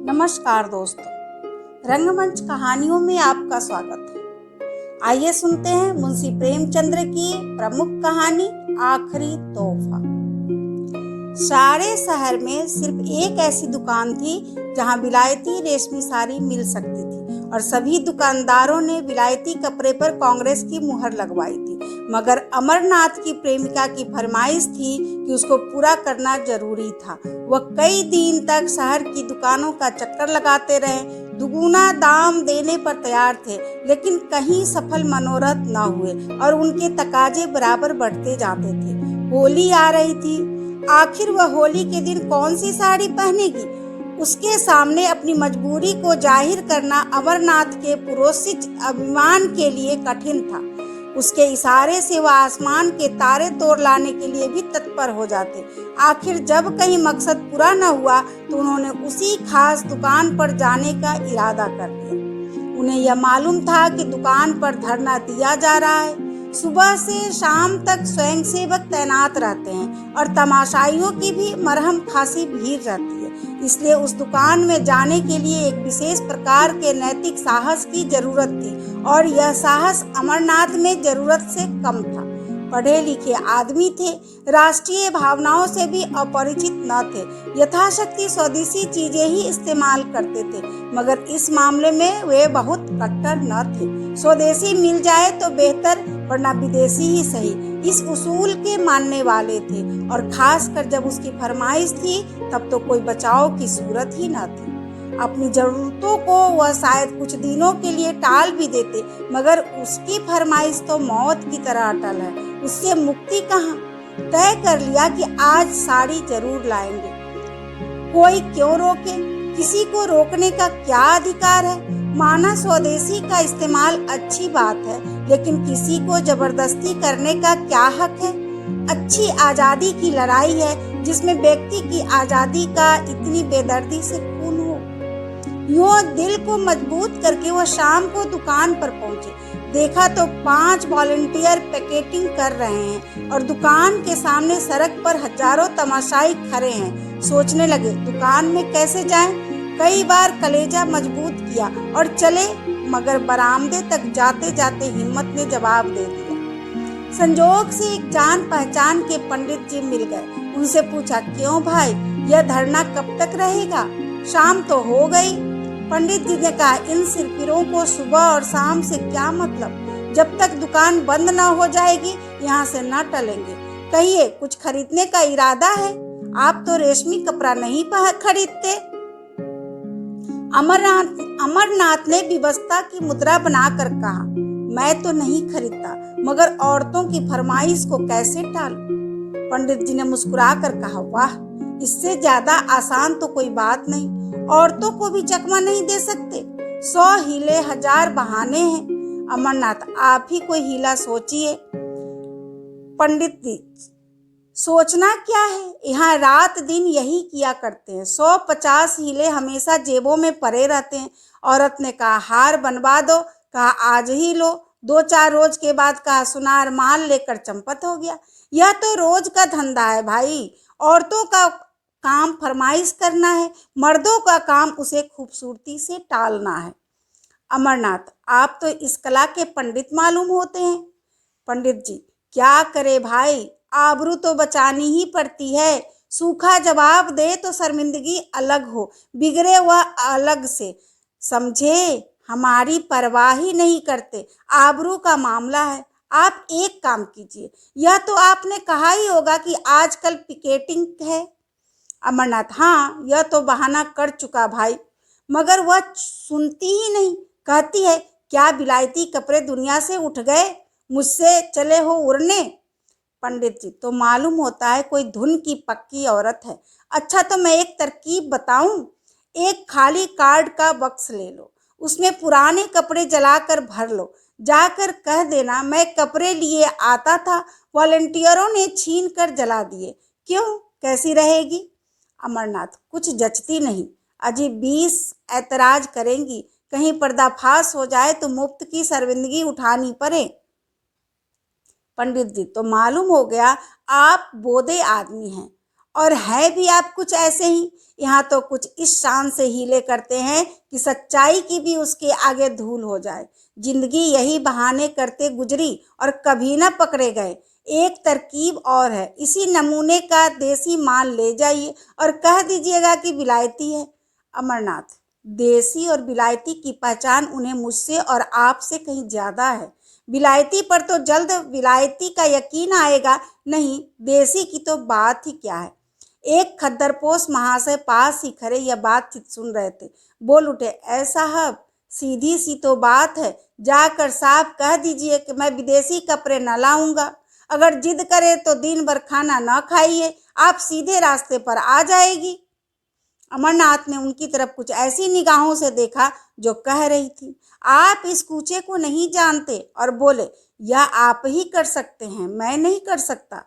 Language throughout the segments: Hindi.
नमस्कार दोस्तों, रंगमंच कहानियों में आपका स्वागत है। आइए सुनते हैं मुंशी प्रेमचंद्र की प्रमुख कहानी आखिरी तोहफा। सारे शहर में सिर्फ एक ऐसी दुकान थी जहां विलायती रेशमी साड़ी मिल सकती थी और सभी दुकानदारों ने विलायती कपड़े पर कांग्रेस की मुहर लगवाई थी। मगर अमरनाथ की प्रेमिका की फरमाइश थी कि उसको पूरा करना जरूरी था। वह कई दिन तक शहर की दुकानों का चक्कर लगाते रहे, दुगुना दाम देने पर तैयार थे, लेकिन कहीं सफल मनोरथ न हुए और उनके तकाजे बराबर बढ़ते जाते थे। होली आ रही थी। आखिर वह होली के दिन कौन सी साड़ी पहनेगी? उसके सामने अपनी मजबूरी को जाहिर करना अमरनाथ के पुरोसित अभिमान के लिए कठिन था। उसके इशारे से वह आसमान के तारे तोड़ लाने के लिए भी तत्पर हो जाते। आखिर जब कहीं मकसद पूरा न हुआ तो उन्होंने उसी खास दुकान पर जाने का इरादा कर लिया। उन्हें यह मालूम था कि दुकान पर धरना दिया जा रहा है। सुबह से शाम तक स्वयंसेवक तैनात रहते हैं और तमाशाइयों की भी मरहम खासी भीड़ रहती है। इसलिए उस दुकान में जाने के लिए एक विशेष प्रकार के नैतिक साहस की जरूरत थी और यह साहस अमरनाथ में जरूरत से कम था। पढ़े लिखे आदमी थे, राष्ट्रीय भावनाओं से भी अपरिचित न थे, यथाशक्ति स्वदेशी चीजें ही इस्तेमाल करते थे, मगर इस मामले में वे बहुत कट्टर न थे। स्वदेशी मिल जाए तो बेहतर, वरना विदेशी ही सही, इस उसूल के मानने वाले थे। और खासकर जब उसकी फरमाइश थी तब तो कोई बचाव की सूरत ही न थी। अपनी जरूरतों को वह शायद कुछ दिनों के लिए टाल भी देते, मगर उसकी फरमाइश तो मौत की तरह अटल है। उससे मुक्ति कहाँ? तय कर लिया कि आज साड़ी जरूर लाएंगे। कोई क्यों रोके? किसी को रोकने का क्या अधिकार है? माना स्वदेशी का इस्तेमाल अच्छी बात है, लेकिन किसी को जबरदस्ती करने का क्या हक है? अच्छी आजादी की लड़ाई है जिसमें व्यक्ति की आजादी का इतनी बेदर्दी से खून हो। यूं दिल को मजबूत करके वह शाम को दुकान पर पहुंचे। देखा तो 5 वॉलंटियर पैकेटिंग कर रहे हैं और दुकान के सामने सड़क पर हजारों तमाशाई खड़े हैं। सोचने लगे दुकान में कैसे जाएं? कई बार कलेजा मजबूत किया और चले, मगर बरामदे तक जाते जाते हिम्मत ने जवाब दे दिया। संजोग से एक जान पहचान के पंडित जी मिल गए। उनसे पूछा, क्यों भाई, यह धरना कब तक रहेगा? शाम तो हो गई। पंडित जी ने कहा, इन सिरफिरों को सुबह और शाम से क्या मतलब? जब तक दुकान बंद न हो जाएगी यहाँ से न टलेंगे। कहिए, कुछ खरीदने का इरादा है? आप तो रेशमी कपड़ा नहीं खरीदते। अमरनाथ ने विवशता की मुद्रा बनाकर कहा, मैं तो नहीं खरीदता, मगर औरतों की फरमाइश को कैसे टालूं? पंडित जी ने मुस्कुराकर कहा, वाह, इससे ज्यादा आसान तो कोई बात नहीं। औरतों को भी चकमा नहीं दे सकते? 100 हीले 1000 बहाने हैं। अमरनाथ, आप ही कोई हीला सोचिए। पंडित जी, सोचना क्या है, यहाँ रात दिन यही किया करते हैं। 150 हीले हमेशा जेबों में पड़े रहते हैं। औरत ने कहा, हार बनवा दो। कहा, आज ही लो। 2-4 रोज के बाद कहा, सुनार माल लेकर चंपत हो गया। यह तो रोज का धंधा है भाई। औरतों का काम फरमाइश करना है, मर्दों का काम उसे खूबसूरती से टालना है। अमरनाथ, आप तो इस कला के पंडित मालूम होते हैं। पंडित जी, क्या करे भाई, आबरू तो बचानी ही पड़ती है। सूखा जवाब दे तो शर्मिंदगी अलग हो, बिगड़े वह अलग से। समझे, हमारी परवाह ही नहीं करते। आबरू का मामला है। आप एक काम कीजिए, यह तो आपने कहा ही होगा कि आजकल पिकेटिंग है। अमरनाथ, हाँ, यह तो बहाना कर चुका भाई, मगर वह सुनती ही नहीं। कहती है, क्या विलायती कपड़े दुनिया से उठ गए? मुझसे चले हो उड़ने? पंडित जी, तो मालूम होता है कोई धुन की पक्की औरत है। अच्छा, तो मैं एक तरकीब बताऊं? एक खाली कार्ड का बक्स ले लो, उसमें पुराने कपड़े जलाकर भर लो। जाकर कह देना, मैं कपड़े लिए आता था, वॉलंटियरों ने छीन कर जला दिए। क्यों, कैसी रहेगी? अमरनाथ, कुछ जचती नहीं। अजी 20 ऐतराज करेंगी। कहीं पर्दाफाश हो जाए तो मुफ्त की शर्मिंदगी उठानी पड़े। पंडित जी, तो मालूम हो गया आप बोधे आदमी हैं और है भी आप कुछ ऐसे ही। यहाँ तो कुछ इस शान से हीले करते हैं कि सच्चाई की भी उसके आगे धूल हो जाए। जिंदगी यही बहाने करते गुजरी और कभी न पकड़े गए। एक तरकीब और है, इसी नमूने का देसी माल ले जाइए और कह दीजिएगा कि विलायती है। अमरनाथ, देसी और विलायती की पहचान उन्हें मुझसे और आपसे कहीं ज्यादा है। विलायती पर तो जल्द विलायती का यकीन आएगा, नहीं देसी की तो बात ही क्या है। एक खद्दरपोश महाशय पास ही खड़े यह बातचीत सुन रहे थे। बोल उठे, ऐ साहब, सीधी सी तो बात है, जाकर साफ कह दीजिए कि मैं विदेशी कपड़े न लाऊंगा। अगर जिद करे तो दिन भर खाना न खाइए, आप सीधे रास्ते पर आ जाएगी। अमरनाथ ने उनकी तरफ कुछ ऐसी निगाहों से देखा जो कह रही थी, आप इस कूचे को नहीं जानते, और बोले, यह आप ही कर सकते हैं, मैं नहीं कर सकता।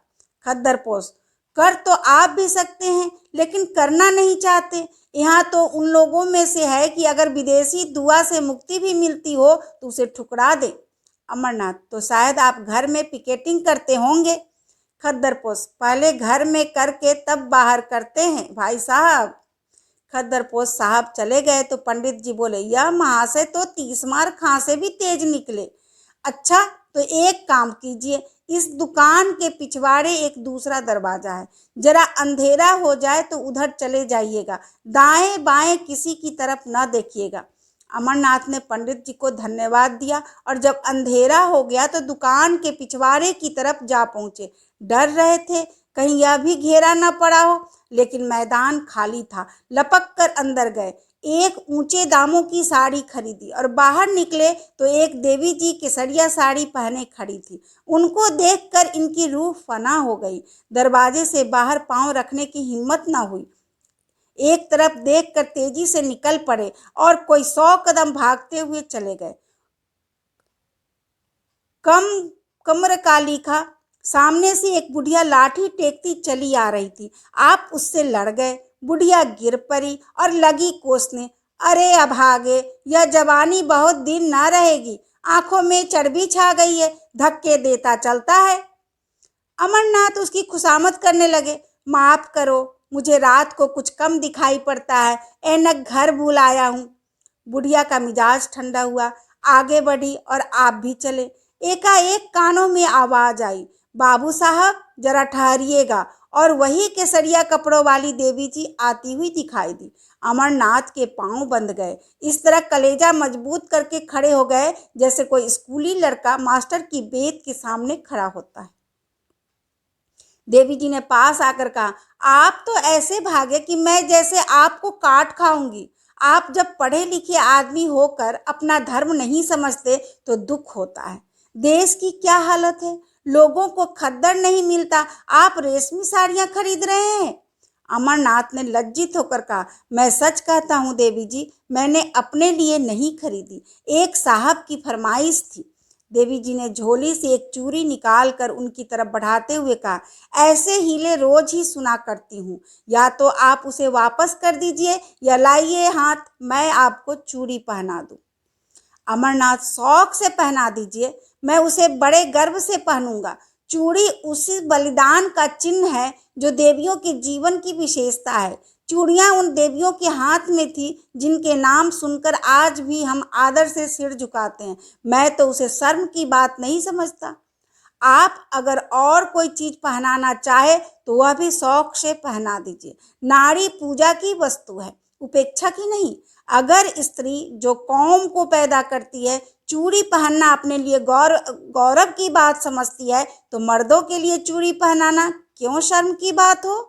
खद्दरपोश, कर तो आप भी सकते हैं, लेकिन करना नहीं चाहते। यहाँ तो उन लोगों में से है कि अगर विदेशी दुआ से मुक्ति भी मिलती हो तो उसे ठुकरा दे। अमरनाथ, तो शायद आप घर में पिकेटिंग करते होंगे। खद्दरपोश, पहले घर में करके तब बाहर करते हैं भाई साहब। खद्दरपोश साहब चले गए तो पंडित जी बोले, यह महाशय तो 30 मार खां से भी तेज निकले। अच्छा, तो एक काम कीजिए, इस दुकान के पिछवाड़े एक दूसरा दरवाजा है, जरा अंधेरा हो जाए तो उधर चले जाइएगा, दाएं बाएं किसी की तरफ न देखिएगा। अमरनाथ ने पंडित जी को धन्यवाद दिया और जब अंधेरा हो गया तो दुकान के पिछवाड़े की तरफ जा पहुंचे। डर रहे थे कहीं यह भी घेरा न पड़ा हो, लेकिन मैदान खाली था। लपक कर अंदर गए, एक ऊंचे दामों की साड़ी खरीदी और बाहर निकले तो एक देवी जी केसरिया साड़ी पहने खड़ी थी। उनको देखकर इनकी रूह फना हो गई। दरवाजे से बाहर पांव रखने की हिम्मत न हुई। एक तरफ देखकर तेजी से निकल पड़े और कोई 100 कदम भागते हुए चले गए। कमर का लिखा सामने से एक बुढ़िया लाठी टेकती चली आ रही थी। आप उससे लड़ गए। बुढ़िया गिर पड़ी और लगी कोसने, अरे अभागे, यह जवानी बहुत दिन ना रहेगी, आंखों में चर्बी छा गई है, धक्के देता चलता है। अमरनाथ उसकी खुशामद करने लगे, माफ करो, मुझे रात को कुछ कम दिखाई पड़ता है, ऐनक घर भूल आया हूँ। बुढ़िया का मिजाज ठंडा हुआ, आगे बढ़ी और आप भी चले। एकाएक कानों में आवाज आई, बाबू साहब जरा ठहरिएगा, और वही केसरिया कपड़ों वाली देवी जी आती हुई दिखाई दी। अमरनाथ के पांव बंध गए, इस तरह कलेजा मजबूत करके खड़े हो गए जैसे कोई स्कूली लड़का मास्टर की बेत के सामने खड़ा होता है। देवी जी ने पास आकर कहा, आप तो ऐसे भागे कि मैं जैसे आपको काट खाऊंगी। आप जब पढ़े लिखे आदमी होकर अपना धर्म नहीं समझते तो दुख होता है। देश की क्या हालत है, लोगों को खद्दर नहीं मिलता, आप रेशमी साड़ियां खरीद रहे हैं। अमरनाथ ने लज्जित होकर कहा, मैं सच कहता हूँ देवी जी, मैंने अपने लिए नहीं खरीदी, एक साहब की फरमाइश थी। देवी जी ने झोली से एक चूड़ी निकालकर उनकी तरफ बढ़ाते हुए कहा, ऐसे हीले रोज ही सुना करती हूँ, या तो आप उसे वापस कर दीजिए या लाइए हाथ, मैं आपको चूड़ी पहना दूँ। अमरनाथ, शौक से पहना दीजिए, मैं उसे बड़े गर्व से पहनूंगा। चूड़ी उसी बलिदान का चिन्ह है जो देवियों के जीवन की विशेषता है। चूड़ियां उन देवियों के हाथ में थी जिनके नाम सुनकर आज भी हम आदर से सिर झुकाते हैं। मैं तो उसे शर्म की बात नहीं समझता। आप अगर और कोई चीज पहनाना चाहे तो वह भी शौक से पहना दीजिए। नारी पूजा की वस्तु है, उपेक्षा की नहीं। अगर स्त्री जो कौम को पैदा करती है चूड़ी पहनना अपने लिए गौरव की बात समझती है, तो मर्दों के लिए चूड़ी पहनाना क्यों शर्म की बात हो।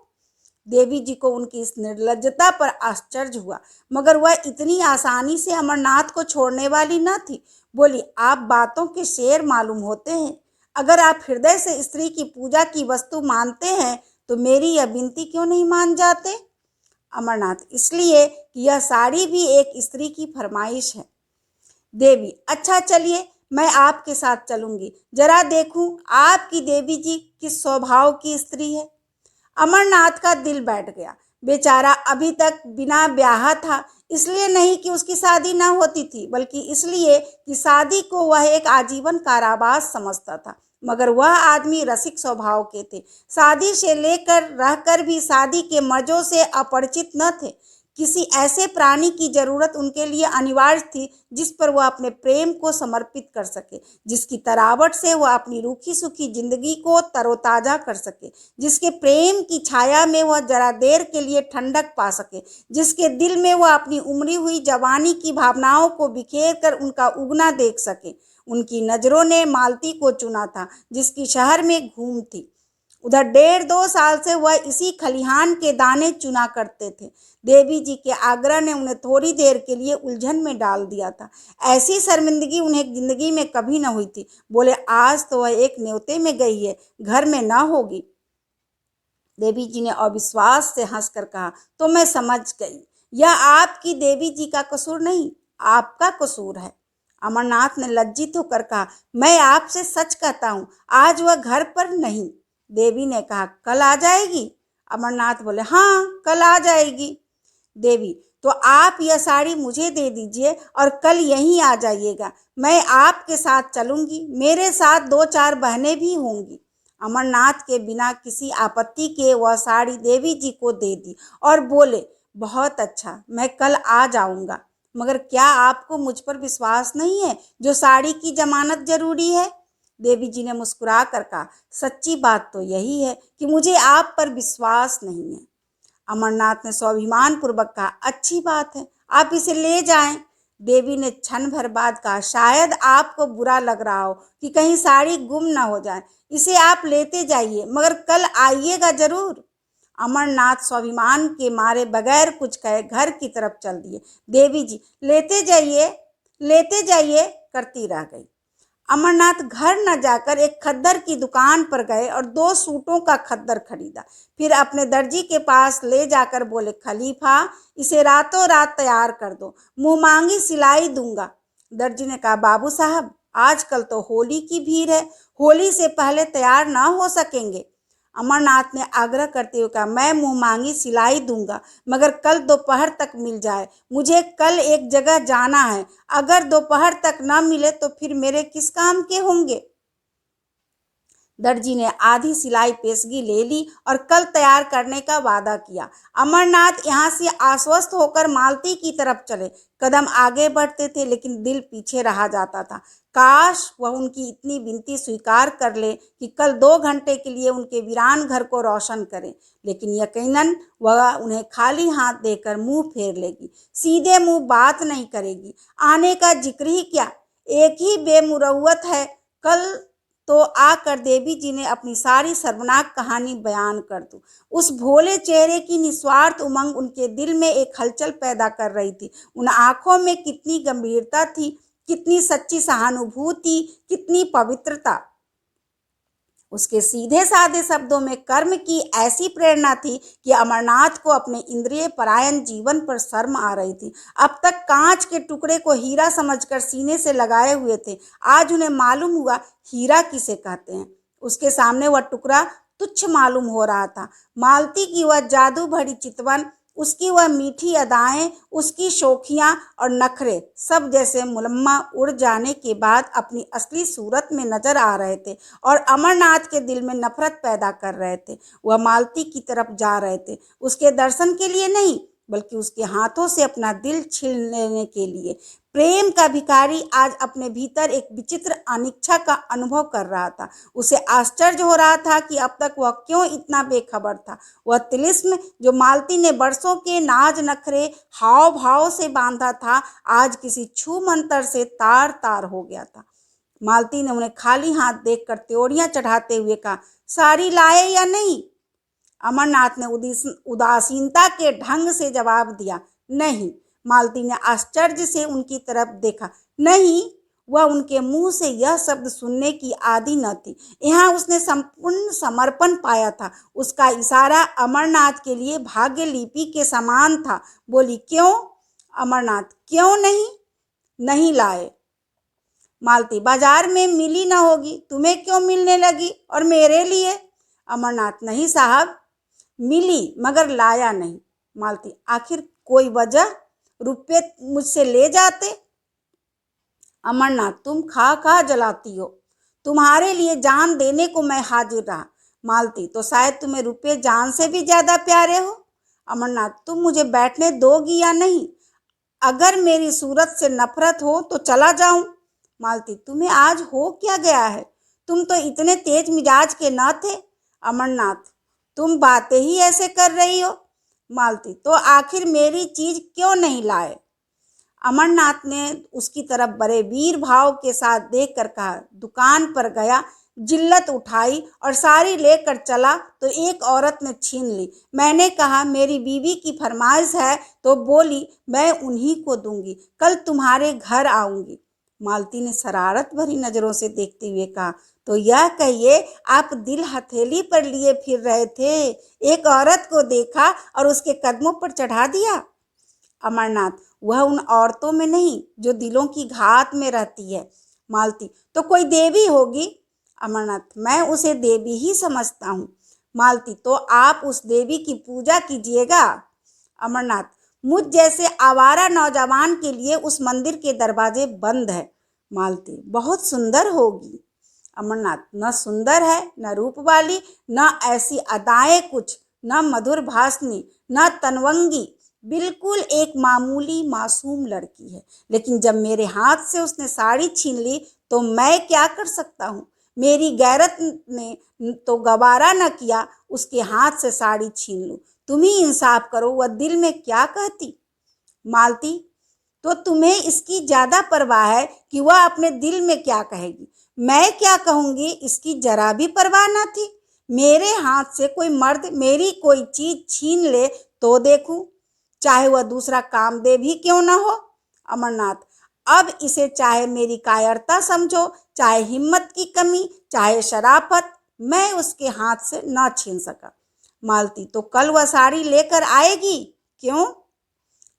देवी जी को उनकी इस निर्लज्जता पर आश्चर्य हुआ, मगर वह इतनी आसानी से अमरनाथ को छोड़ने वाली न थी। बोली, आप बातों के शेर मालूम होते हैं। अगर आप हृदय से स्त्री की पूजा की वस्तु मानते हैं तो मेरी यह विनती क्यों नहीं मान जाते। अमरनाथ, इसलिए कि यह साड़ी भी एक स्त्री की फरमाइश है। देवी, अच्छा चलिए, मैं आपके साथ चलूंगी, जरा देखूं आपकी देवी जी किस स्वभाव की स्त्री है। अमरनाथ का दिल बैठ गया। बेचारा अभी तक बिना ब्याह था, इसलिए नहीं कि उसकी शादी ना होती थी, बल्कि इसलिए कि शादी को वह एक आजीवन कारावास समझता था। मगर वह आदमी रसिक स्वभाव के थे। शादी से लेकर रहकर भी शादी के मज़ों से अपरिचित न थे। किसी ऐसे प्राणी की जरूरत उनके लिए अनिवार्य थी जिस पर वह अपने प्रेम को समर्पित कर सके, जिसकी तरावट से वह अपनी रूखी सूखी जिंदगी को तरोताजा कर सके, जिसके प्रेम की छाया में वह जरा देर के लिए ठंडक पा सके, जिसके दिल में वह अपनी उमड़ी हुई जवानी की भावनाओं को बिखेर कर उनका उगना देख सके। उनकी नज़रों ने मालती को चुना था, जिसकी शहर में घूम थी। उधर 1.5-2 साल से वह इसी खलिहान के दाने चुना करते थे। देवी जी के आग्रह ने उन्हें थोड़ी देर के लिए उलझन में डाल दिया था। ऐसी शर्मिंदगी उन्हें जिंदगी में कभी न हुई थी। बोले, आज तो वह एक न्योते में गई है, घर में न होगी। देवी जी ने अविश्वास से हंसकर कहा, तो मैं समझ गई, यह आपकी देवी जी का कसूर नहीं, आपका कसूर है। अमरनाथ ने लज्जित होकर कहा, मैं आपसे सच कहता हूँ, आज वह घर पर नहीं। देवी ने कहा, कल आ जाएगी? अमरनाथ बोले, हाँ, कल आ जाएगी। देवी, तो आप यह साड़ी मुझे दे दीजिए और कल यहीं आ जाइएगा। मैं आपके साथ चलूंगी, मेरे साथ 2-4 बहनें भी होंगी। अमरनाथ के बिना किसी आपत्ति के वह साड़ी देवी जी को दे दी और बोले, बहुत अच्छा, मैं कल आ जाऊंगा। मगर क्या आपको मुझ पर विश्वास नहीं है जो साड़ी की जमानत जरूरी है? देवी जी ने मुस्कुरा कर कहा, सच्ची बात तो यही है कि मुझे आप पर विश्वास नहीं है। अमरनाथ ने स्वाभिमान पूर्वक कहा, अच्छी बात है, आप इसे ले जाएं। देवी ने क्षण भर बाद कहा, शायद आपको बुरा लग रहा हो कि कहीं साड़ी गुम ना हो जाए, इसे आप लेते जाइए, मगर कल आइएगा जरूर। अमरनाथ स्वाभिमान के मारे बगैर कुछ कहे घर की तरफ चल दिए। देवी जी, लेते जाइए करती रह गई। अमरनाथ घर न जाकर एक खद्दर की दुकान पर गए और 2 सूटों का खद्दर खरीदा। फिर अपने दर्जी के पास ले जाकर बोले, खलीफा, इसे रातों रात तैयार कर दो, मुंह मांगी सिलाई दूंगा। दर्जी ने कहा, बाबू साहब, आजकल तो होली की भीड़ है, होली से पहले तैयार ना हो सकेंगे। अमरनाथ ने आग्रह करते हुए कहा, मैं मुंह मांगी सिलाई दूंगा, मगर कल दोपहर तक मिल जाए, मुझे कल एक जगह जाना है। अगर दोपहर तक न मिले तो फिर मेरे किस काम के होंगे? दर्जी ने आधी सिलाई पेशगी ले ली और कल तैयार करने का वादा किया। अमरनाथ यहाँ से आश्वस्त होकर मालती की तरफ चले। कदम आगे बढ़ते थे लेकिन दिल पीछे रहा जाता था। काश वह उनकी इतनी विनती स्वीकार कर ले कि कल 2 घंटे के लिए उनके वीरान घर को रोशन करे, लेकिन यकीनन वह उन्हें खाली हाथ देकर मुंह फेर लेगी, सीधे मुंह बात नहीं करेगी, आने का जिक्र ही क्या। एक ही बेमुरौवत है, कल तो आकर देवी जी ने अपनी सारी शर्मनाक कहानी बयान कर दी। उस भोले चेहरे की निस्वार्थ उमंग उनके दिल में एक हलचल पैदा कर रही थी। उन आंखों में कितनी गंभीरता थी, कितनी सच्ची सहानुभूति, कितनी पवित्रता। उसके सीधे साधे शब्दों में कर्म की ऐसी प्रेरणा थी कि अमरनाथ को अपने इंद्रिय परायण जीवन पर शर्म आ रही थी। अब तक कांच के टुकड़े को हीरा समझकर सीने से लगाए हुए थे, आज उन्हें मालूम हुआ हीरा किसे कहते हैं। उसके सामने वह टुकड़ा तुच्छ मालूम हो रहा था। मालती की वह जादू भरी चितवन, उसकी वह मीठी अदाएं, उसकी शोखियां और नखरे सब जैसे मुलम्मा उड़ जाने के बाद अपनी असली सूरत में नजर आ रहे थे और अमरनाथ के दिल में नफरत पैदा कर रहे थे। वह मालती की तरफ जा रहे थे, उसके दर्शन के लिए नहीं, बल्कि उसके हाथों से अपना दिल छीन लेने के लिए। प्रेम का भिखारी आज अपने भीतर एक विचित्र अनिच्छा का अनुभव कर रहा था। उसे आश्चर्य हो रहा था कि अब तक वह क्यों इतना बेखबर था। वह तिलिस्म जो मालती ने बरसों के नाज नखरे हाव भाव से बांधा था, आज किसी छू मंतर से तार तार हो गया था। मालती ने उन्हें खाली हाथ देखकर त्योड़ियां चढ़ाते हुए कहा, साड़ी लाए या नहीं? अमरनाथ ने उदासीनता के ढंग से जवाब दिया, नहीं। मालती ने आश्चर्य से उनकी तरफ देखा, नहीं। वह उनके मुंह से यह शब्द सुनने की आदी न थी। यहाँ उसने संपूर्ण समर्पण पाया था। उसका इशारा अमरनाथ के लिए भाग्य लिपि के समान था। बोली, क्यों? अमरनाथ, क्यों नहीं? नहीं लाए। मालती, बाजार में मिली न होगी, तुम्हें क्यों मिलने लगी और मेरे लिए? अमरनाथ, नहीं साहब, मिली मगर लाया नहीं। मालती, आखिर कोई वजह? रुपये मुझसे ले जाते। अमरनाथ, तुम खा खा जलाती हो, तुम्हारे लिए जान देने को मैं हाजिर रहा। मालती, तो शायद तुम्हें रुपये जान से भी ज्यादा प्यारे हो। अमरनाथ, तुम मुझे बैठने दोगी या नहीं? अगर मेरी सूरत से नफरत हो तो चला जाऊं। मालती, तुम्हें आज हो क्या गया है? तुम तो इतने तेज मिजाज के न थे। अमरनाथ, तुम बातें ही ऐसे कर रही हो। मालती, तो आखिर मेरी चीज क्यों नहीं लाए? अमरनाथ ने उसकी तरफ बड़े वीर भाव के साथ देखकर कहा, दुकान पर गया, जिल्लत उठाई और साड़ी लेकर चला तो एक औरत ने छीन ली। मैंने कहा मेरी बीवी की फरमाइश है तो बोली मैं उन्हीं को दूंगी, कल तुम्हारे घर आऊंगी। मालती ने शरारत भरी नजरों से देखते हुए कहा, तो यह कहिए आप दिल हथेली पर लिए फिर रहे थे, एक औरत को देखा और उसके कदमों पर चढ़ा दिया। अमरनाथ, वह उन औरतों में नहीं जो दिलों की घात में रहती है। मालती, तो कोई देवी होगी। अमरनाथ, मैं उसे देवी ही समझता हूँ। मालती, तो आप उस देवी की पूजा कीजिएगा। अमरनाथ, मुझ जैसे आवारा नौजवान के लिए उस मंदिर के दरवाजे बंद है। मालती, बहुत सुंदर होगी। अमरनाथ, न सुंदर है, न रूप वाली, न ऐसी अदाएं कुछ, न मधुर भाषणी, न तनवंगी, बिल्कुल एक मामूली मासूम लड़की है। लेकिन जब मेरे हाथ से उसने साड़ी छीन ली तो मैं क्या कर सकता हूँ? मेरी गैरत ने तो गवारा न किया उसके हाथ से साड़ी छीन लूं। तुम ही इंसाफ करो, वह दिल में क्या कहती। मालती, तो तुम्हें इसकी ज्यादा परवाह है कि वह अपने दिल में क्या कहेगी। मैं क्या कहूंगी इसकी जरा भी परवाह न थी। मेरे हाथ से कोई मर्द मेरी कोई चीज छीन ले तो देखूं, चाहे वह दूसरा कामदेव ही क्यों न हो। अमरनाथ, अब इसे चाहे मेरी कायरता समझो, चाहे हिम्मत की कमी, चाहे शराफत, मैं उसके हाथ से न छीन सका। मालती, तो कल वह साड़ी लेकर आएगी? क्यों?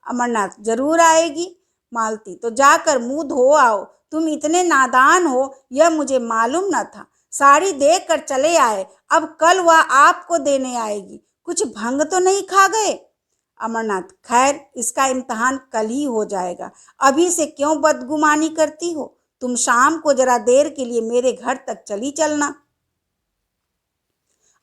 अमरनाथ, जरूर आएगी। मालती, तो जाकर मुंह धो आओ। तुम इतने नादान हो यह मुझे मालूम न था। साड़ी देख कर चले आए, अब कल वह आपको देने आएगी। कुछ भंग तो नहीं खा गए? अमरनाथ, खैर इसका इम्तहान कल ही हो जाएगा, अभी से क्यों बदगुमानी करती हो। तुम शाम को जरा देर के लिए मेरे घर तक चली चलना।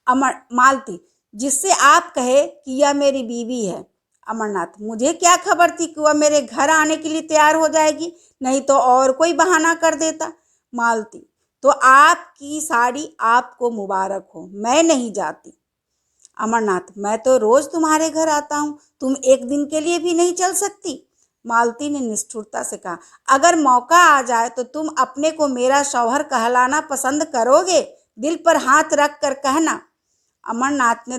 मालती, जिससे आप कहे कि यह मेरी बीवी है। अमरनाथ, मुझे क्या खबर थी कि वह मेरे घर आने के लिए तैयार हो जाएगी, नहीं तो और कोई बहाना कर देता। मालती, तो आपकी साड़ी आपको मुबारक हो, मैं नहीं जाती। अमरनाथ, मैं तो रोज तुम्हारे घर आता हूँ, तुम एक दिन के लिए भी नहीं चल सकती। मालती ने निष्ठुरता से कहा, अगर मौका आ जाए तो तुम अपने को मेरा शौहर कहलाना पसंद करोगे? दिल पर हाथ रख कर कहना। अमरनाथ ने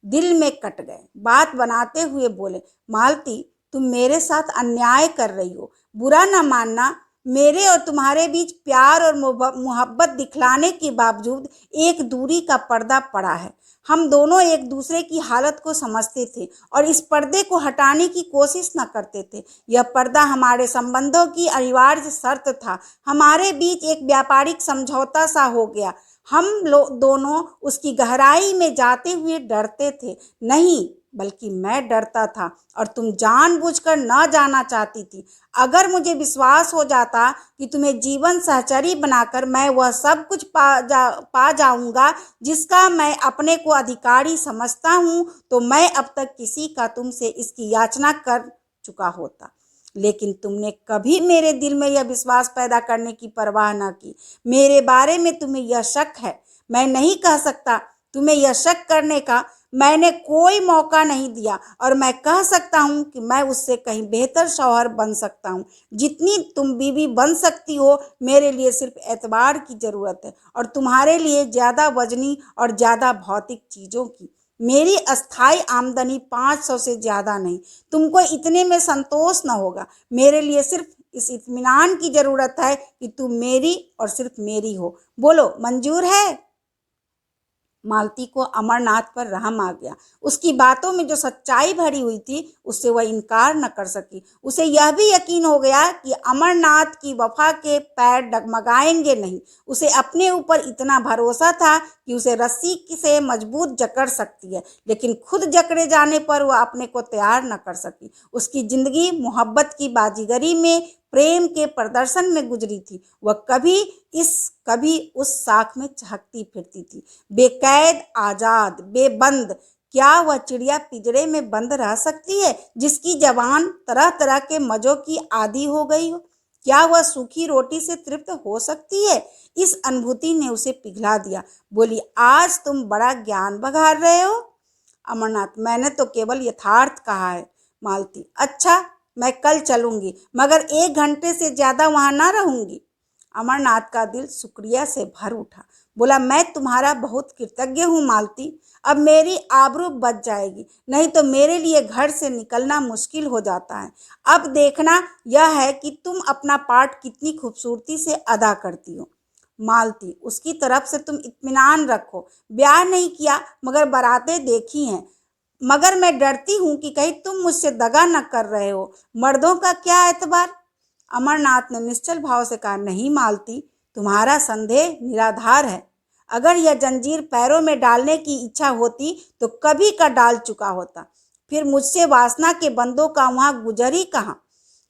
दिल में कट गए, बात बनाते हुए बोले, मालती, तुम मेरे साथ अन्याय कर रही हो। बुरा न मानना, मेरे और तुम्हारे बीच प्यार और मोहब्बत दिखलाने के बावजूद एक दूरी का पर्दा पड़ा है। हम दोनों एक दूसरे की हालत को समझते थे और इस पर्दे को हटाने की कोशिश न करते थे। यह पर्दा हमारे संबंधों की अनिवार्य शर्त था। हमारे बीच एक व्यापारिक समझौता सा हो गया। हम दोनों उसकी गहराई में जाते हुए डरते थे, नहीं बल्कि मैं डरता था और तुम जानबूझकर न जाना चाहती थी। अगर मुझे विश्वास हो जाता कि तुम्हें जीवन सहचरी बनाकर मैं वह सब कुछ पा जाऊंगा जिसका मैं अपने को अधिकारी समझता हूँ, तो मैं अब तक किसी का तुमसे इसकी याचना कर चुका होता। लेकिन तुमने कभी मेरे दिल में यह विश्वास पैदा करने की परवाह न की। मेरे बारे में तुम्हें यह शक है। मैं नहीं कह सकता तुम्हें यह शक करने का, मैंने कोई मौका नहीं दिया और मैं कह सकता हूँ कि मैं उससे कहीं बेहतर शौहर बन सकता हूँ। जितनी तुम बीवी बन सकती हो, मेरे लिए सिर्फ एतबार की ज़रूरत है और तुम्हारे लिए ज़्यादा वजनी और ज़्यादा भौतिक चीज़ों की। मेरी अस्थाई आमदनी 500 से ज़्यादा नहीं। तुमको इतने में संतोष न होगा। मेरे लिए सिर्फ इस इत्मीनान की ज़रूरत है कि तुम मेरी और सिर्फ मेरी हो। बोलो, मंजूर है? मालती को अमरनाथ पर रहम आ गया। उसकी बातों में जो सच्चाई भरी हुई थी उससे वह इनकार न कर सकी। उसे यह भी यकीन हो गया कि अमरनाथ की वफा के पैर डगमगाएंगे नहीं। उसे अपने ऊपर इतना भरोसा था कि उसे रस्सी से मजबूत जकड़ सकती है, लेकिन खुद जकड़े जाने पर वह अपने को तैयार न कर सकी। उसकी जिंदगी मोहब्बत की बाजीगरी में, प्रेम के प्रदर्शन में गुजरी थी। वह कभी उस साख में चहकती फिरती थी, बेकैद, आजाद, बेबंद। क्या वह चिड़िया पिंजरे में बंद रह सकती है जिसकी जबान तरह तरह के मजों की आदी हो गई हो? क्या वह सूखी रोटी से तृप्त हो सकती है? इस अनुभूति ने उसे पिघला दिया। बोली, आज तुम बड़ा ज्ञान बघार रहे हो। अमरनाथ, मैंने तो केवल यथार्थ कहा है। मालती, अच्छा, मैं कल चलूंगी, मगर 1 घंटे से ज्यादा वहां ना रहूंगी। अमरनाथ का दिल शुक्रिया से भर उठा। बोला, मैं तुम्हारा बहुत कृतज्ञ हूँ मालती। अब मेरी आबरू बच जाएगी, नहीं तो मेरे लिए घर से निकलना मुश्किल हो जाता है। अब देखना यह है कि तुम अपना पार्ट कितनी खूबसूरती से अदा करती हो। मालती, उसकी तरफ से तुम इत्मीनान रखो। ब्याह नहीं किया मगर बारातें देखी हैं। मगर मैं डरती हूँ कि कहीं तुम मुझसे दगा न कर रहे हो। मर्दों का क्या एतबार? अमरनाथ ने निश्चल भाव से कहा, नहीं मालती, तुम्हारा संदेह निराधार है। अगर यह जंजीर पैरों में डालने की इच्छा होती तो कभी का डाल चुका होता। फिर मुझसे वासना के बंदों का वहां गुजर ही कहाँ।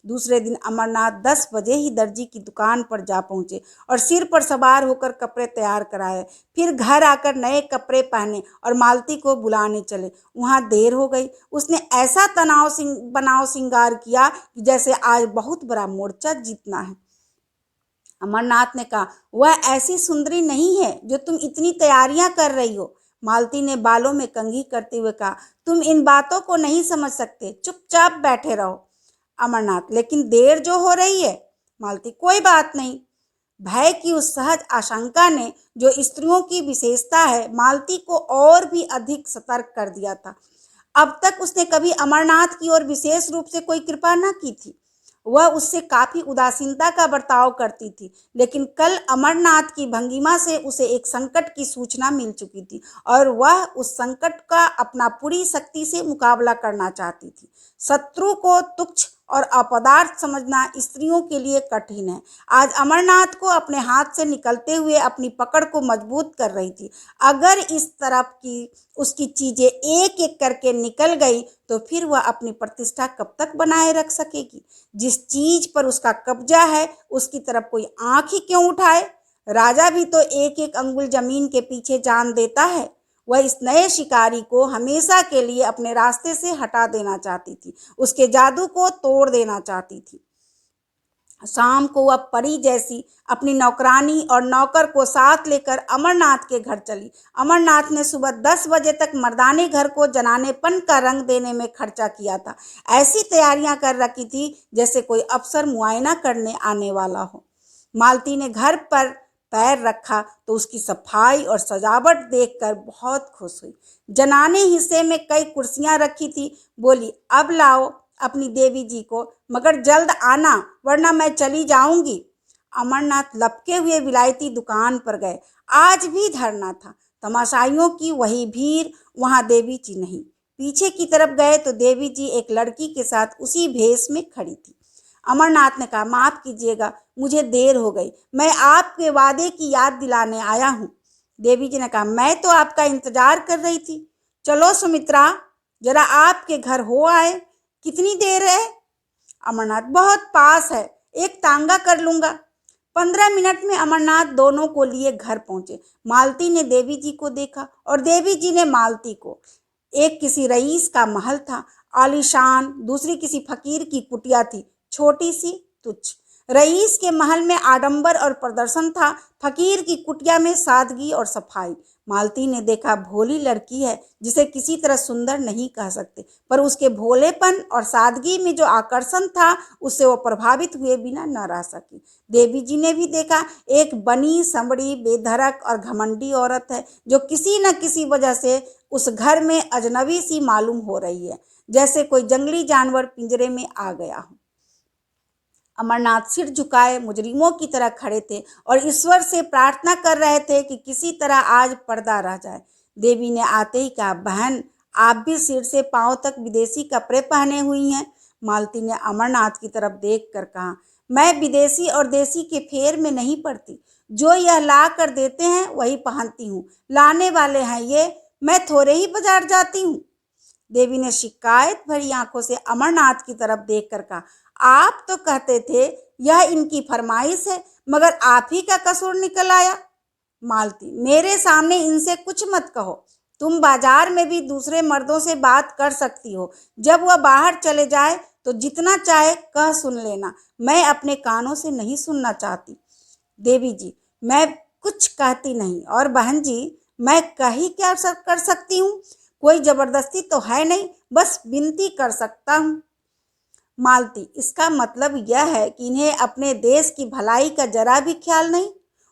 दूसरे दिन अमरनाथ 10 बजे ही दर्जी की दुकान पर जा पहुंचे और सिर पर सवार होकर कपड़े तैयार कराए। फिर घर आकर नए कपड़े पहने और मालती को बुलाने चले। वहां देर हो गई। उसने ऐसा बनाव श्रृंगार किया कि जैसे आज बहुत बड़ा मोर्चा जीतना है। अमरनाथ ने कहा, वह ऐसी सुंदरी नहीं है जो तुम इतनी तैयारियां कर रही हो। मालती ने बालों में कंघी करते हुए कहा, तुम इन बातों को नहीं समझ सकते, चुपचाप बैठे रहो। अमरनाथ, लेकिन देर जो हो रही है। मालती, कोई बात नहीं। भय की उस सहज आशंका ने, जो स्त्रियों की विशेषता है, मालती को और भी अधिक सतर्क कर दिया था। अब तक उसने कभी अमरनाथ की ओर विशेष रूप से कोई कृपा न की थी। वह उससे काफी उदासीनता का बर्ताव करती थी, लेकिन कल अमरनाथ की भंगिमा से उसे एक संकट की सूचना मिल चुकी थी और वह उस संकट का अपना पूरी शक्ति से मुकाबला करना चाहती थी। शत्रु को तुच्छ और अपदार्थ समझना स्त्रियों के लिए कठिन है। आज अमरनाथ को अपने हाथ से निकलते हुए अपनी पकड़ को मजबूत कर रही थी। अगर इस तरफ की उसकी चीजें एक एक करके निकल गई तो फिर वह अपनी प्रतिष्ठा कब तक बनाए रख सकेगी? जिस चीज पर उसका कब्जा है उसकी तरफ कोई आंख ही क्यों उठाए? राजा भी तो एक एक अंगुल जमीन के पीछे जान देता है। वह इस नए शिकारी को हमेशा के लिए अपने रास्ते से हटा देना चाहती थी, उसके जादू को तोड़ देना चाहती थी। शाम को वह परी जैसी अपनी नौकरानी और नौकर को साथ लेकर अमरनाथ के घर चली। अमरनाथ ने सुबह 10 बजे तक मर्दाने घर को जनानेपन का रंग देने में खर्चा किया था। ऐसी तैयारियां कर रखी थी जैसे कोई अफसर मुआयना करने आने वाला हो। मालती ने घर पर पैर रखा तो उसकी सफाई और सजावट देखकर बहुत खुश हुई। जनाने हिस्से में कई कुर्सियां रखी थी। बोली, अब लाओ अपनी देवी जी को, मगर जल्द आना वरना मैं चली जाऊंगी। अमरनाथ लपके हुए विलायती दुकान पर गए। आज भी धरना था, तमाशाइयों की वही भीड़, वहां देवी जी नहीं। पीछे की तरफ गए तो देवी जी एक लड़की के साथ उसी भेष में खड़ी थी। अमरनाथ ने कहा, माफ कीजिएगा, मुझे देर हो गई, मैं आपके वादे की याद दिलाने आया हूँ। देवी जी ने कहा, मैं तो आपका इंतजार कर रही थी। चलो सुमित्रा, जरा आपके घर हो आए। कितनी देर है? अमरनाथ, बहुत पास है, एक तांगा कर लूंगा। 15 मिनट में अमरनाथ दोनों को लिए घर पहुंचे। मालती ने देवी जी को देखा और देवी जी ने मालती को। एक किसी रईस का महल था, आलीशान, दूसरी किसी फकीर की कुटिया थी, छोटी सी, तुच्छ। रईस के महल में आडंबर और प्रदर्शन था, फकीर की कुटिया में सादगी और सफाई। मालती ने देखा, भोली लड़की है जिसे किसी तरह सुंदर नहीं कह सकते, पर उसके भोलेपन और सादगी में जो आकर्षण था उससे वो प्रभावित हुए बिना न रह सकी। देवी जी ने भी देखा, एक बनी संबड़ी, बेधड़क और घमंडी औरत है जो किसी न किसी वजह से उस घर में अजनबी सी मालूम हो रही है, जैसे कोई जंगली जानवर पिंजरे में आ गया हो। अमरनाथ सिर झुकाए मुजरिमों की तरह खड़े थे और ईश्वर से प्रार्थना कर रहे थे कि किसी तरह आज पर्दा रह जाए। देवी ने आते ही कहा, बहन, आप भी सिर से पांव तक विदेशी कपड़े पहने हुई हैं। मालती ने अमरनाथ की तरफ देखकर कहा, मैं विदेशी और देसी के फेर में नहीं पड़ती, जो यह ला कर देते हैं वही पहनती हूँ। लाने वाले हैं ये, मैं थोड़े ही बाजार जाती हूँ। देवी ने शिकायत भरी आंखों से अमरनाथ की तरफ देखकर कहा, आप तो कहते थे यह इनकी फरमाइश है, मगर आप ही का कसूर निकल आया। मालती, मेरे सामने इनसे कुछ मत कहो। तुम बाजार में भी दूसरे मर्दों से बात कर सकती हो। जब वह बाहर चले जाए तो जितना चाहे कह सुन लेना। मैं अपने कानों से नहीं सुनना चाहती। देवी जी, मैं कुछ कहती नहीं। और बहन जी, मैं कही क्या कर सकती हूँ? कोई जबरदस्ती तो है नहीं, बस विनती कर सकता हूँ। मालती, इसका मतलब यह है कि इन्हें अपने देश की भलाई का जरा भी ख्याल नहीं।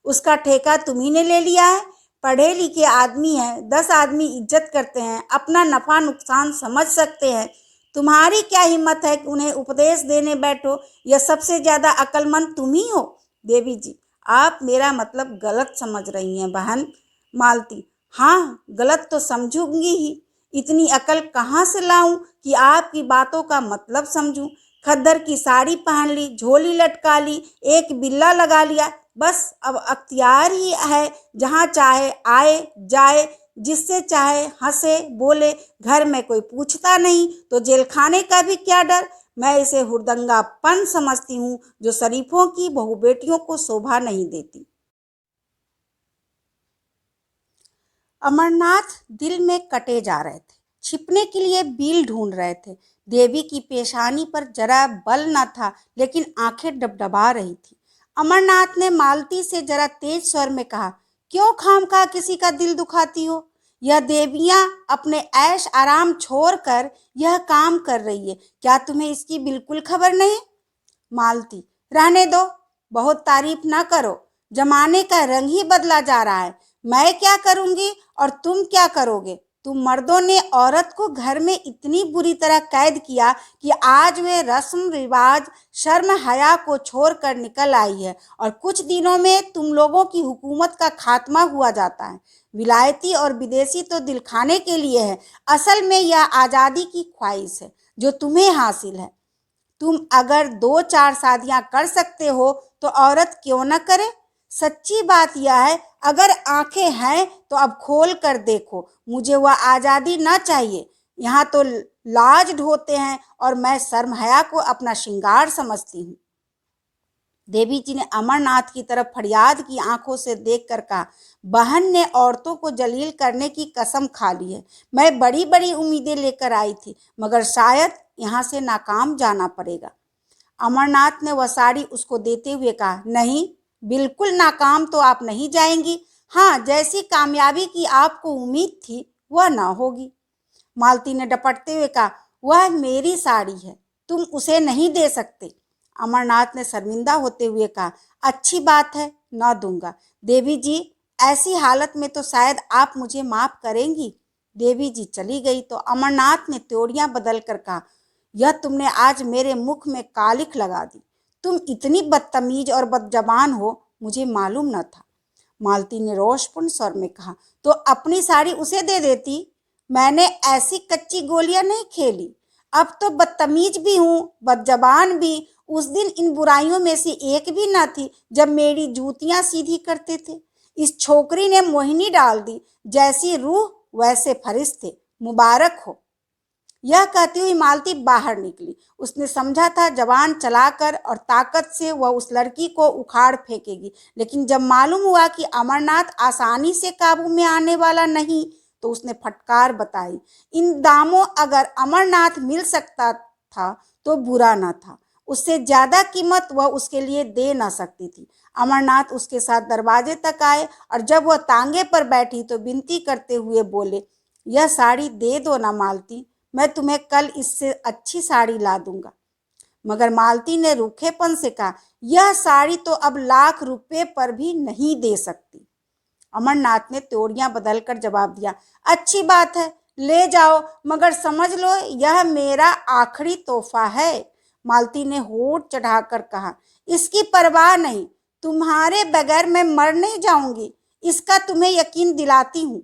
उसका ठेका तुम्ही ने ले लिया है। पढ़े लिखे आदमी हैं, 10 आदमी इज्जत करते हैं, अपना नफा नुकसान समझ सकते हैं। तुम्हारी क्या हिम्मत है कि उन्हें उपदेश देने बैठो? यह सबसे ज्यादा अक्लमंद तुम ही हो। देवी जी, आप मेरा मतलब गलत समझ रही हैं बहन। मालती, हाँ, गलत तो समझूंगी ही। इतनी अकल कहाँ से लाऊं कि आपकी बातों का मतलब समझूं? खद्दर की साड़ी पहन ली, झोली लटका ली, एक बिल्ला लगा लिया, बस अब अख्तियार ही है। जहाँ चाहे आए जाए, जिससे चाहे हंसे बोले। घर में कोई पूछता नहीं तो जेल खाने का भी क्या डर? मैं इसे हुड़दंगापन समझती हूँ जो शरीफों की बहू बेटियों को शोभा नहीं देती। अमरनाथ दिल में कटे जा रहे थे, छिपने के लिए बील ढूंढ रहे थे। देवी की पेशानी पर जरा बल न था, लेकिन आंखें डबडबा रही थी। अमरनाथ ने मालती से जरा तेज स्वर में कहा, क्यों खामखा किसी का दिल दुखाती हो? यह देवियां अपने ऐश आराम छोड़कर यह काम कर रही है, क्या तुम्हें इसकी बिल्कुल खबर नहीं? मालती, रहने दो, बहुत तारीफ ना करो। जमाने का रंग ही बदला जा रहा है। मैं क्या करूंगी और तुम क्या करोगे? तुम मर्दों ने औरत को घर में इतनी बुरी तरह कैद किया कि आज वे रस्म रिवाज शर्म हया को छोड़कर निकल आई है, और कुछ दिनों में तुम लोगों की हुकूमत का खात्मा हुआ जाता है। विलायती और विदेशी तो दिल खाने के लिए है, असल में यह आज़ादी की ख्वाहिश है जो तुम्हें हासिल है। तुम अगर 2-4 शादियां कर सकते हो तो औरत क्यों न करे? सच्ची बात यह है, अगर आंखें हैं तो अब खोल कर देखो। मुझे वह आज़ादी न चाहिए। यहाँ तो लाज ढोते हैं और मैं शर्म हया को अपना श्रृंगार समझती हूँ। देवी जी ने अमरनाथ की तरफ फरियाद की आंखों से देखकर कहा, बहन ने औरतों को जलील करने की कसम खा ली है। मैं बड़ी बड़ी उम्मीदें लेकर आई थी, मगर शायद यहाँ से नाकाम जाना पड़ेगा। अमरनाथ ने वह साड़ी उसको देते हुए कहा, नहीं, बिल्कुल नाकाम तो आप नहीं जाएंगी। हाँ, जैसी कामयाबी की आपको उम्मीद थी वह ना होगी। मालती ने डपटते हुए कहा, वह मेरी साड़ी है, तुम उसे नहीं दे सकते। अमरनाथ ने शर्मिंदा होते हुए कहा, अच्छी बात है, न दूंगा। देवी जी, ऐसी हालत में तो शायद आप मुझे माफ करेंगी। देवी जी चली गई तो अमरनाथ ने त्योड़ियां बदल कर कहा, यह तुमने आज मेरे मुख में कालिख लगा दी। तुम इतनी बदतमीज और बदजबान हो, मुझे मालूम न था। मालती ने रोषपूर्ण स्वर में कहा, तो अपनी साड़ी उसे दे देती। मैंने ऐसी कच्ची गोलियां नहीं खेली। अब तो बदतमीज भी हूँ, बदजबान भी। उस दिन इन बुराइयों में से एक भी न थी जब मेरी जूतियां सीधी करते थे। इस छोकरी ने मोहिनी डाल दी। जैसी रूह वैसे फरिश्ते, मुबारक हो। यह कहती हुई मालती बाहर निकली। उसने समझा था जवान चलाकर और ताकत से वह उस लड़की को उखाड़ फेंकेगी, लेकिन जब मालूम हुआ कि अमरनाथ आसानी से काबू में आने वाला नहीं, तो उसने फटकार बताई, इन दामों अगर अमरनाथ मिल सकता था तो बुरा न था। उससे ज्यादा कीमत वह उसके लिए दे न सकती थी। अमरनाथ उसके साथ दरवाजे तक आए और जब वह तांगे पर बैठी तो विनती करते हुए बोले, यह साड़ी दे दो ना मालती, मैं तुम्हें कल इससे अच्छी साड़ी ला दूंगा। मगर मालती ने रूखेपन से कहा, यह साड़ी तो अब लाख रुपए पर भी नहीं दे सकती। अमरनाथ ने त्योड़ियां बदलकर जवाब दिया, अच्छी बात है, ले जाओ, मगर समझ लो यह मेरा आखिरी तोहफा है। मालती ने होठ चढ़ाकर कहा, इसकी परवाह नहीं, तुम्हारे बगैर मैं मर नहीं जाऊंगी, इसका तुम्हें यकीन दिलाती हूँ।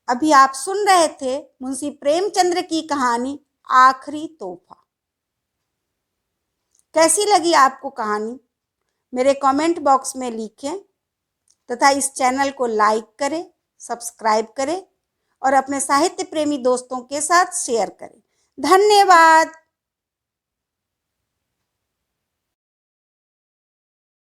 अभी आप सुन रहे थे मुंशी प्रेमचंद्र की कहानी आखिरी तोहफा। कैसी लगी आपको कहानी? मेरे कमेंट बॉक्स में लिखें तथा इस चैनल को लाइक करें, सब्सक्राइब करें और अपने साहित्य प्रेमी दोस्तों के साथ शेयर करें। धन्यवाद।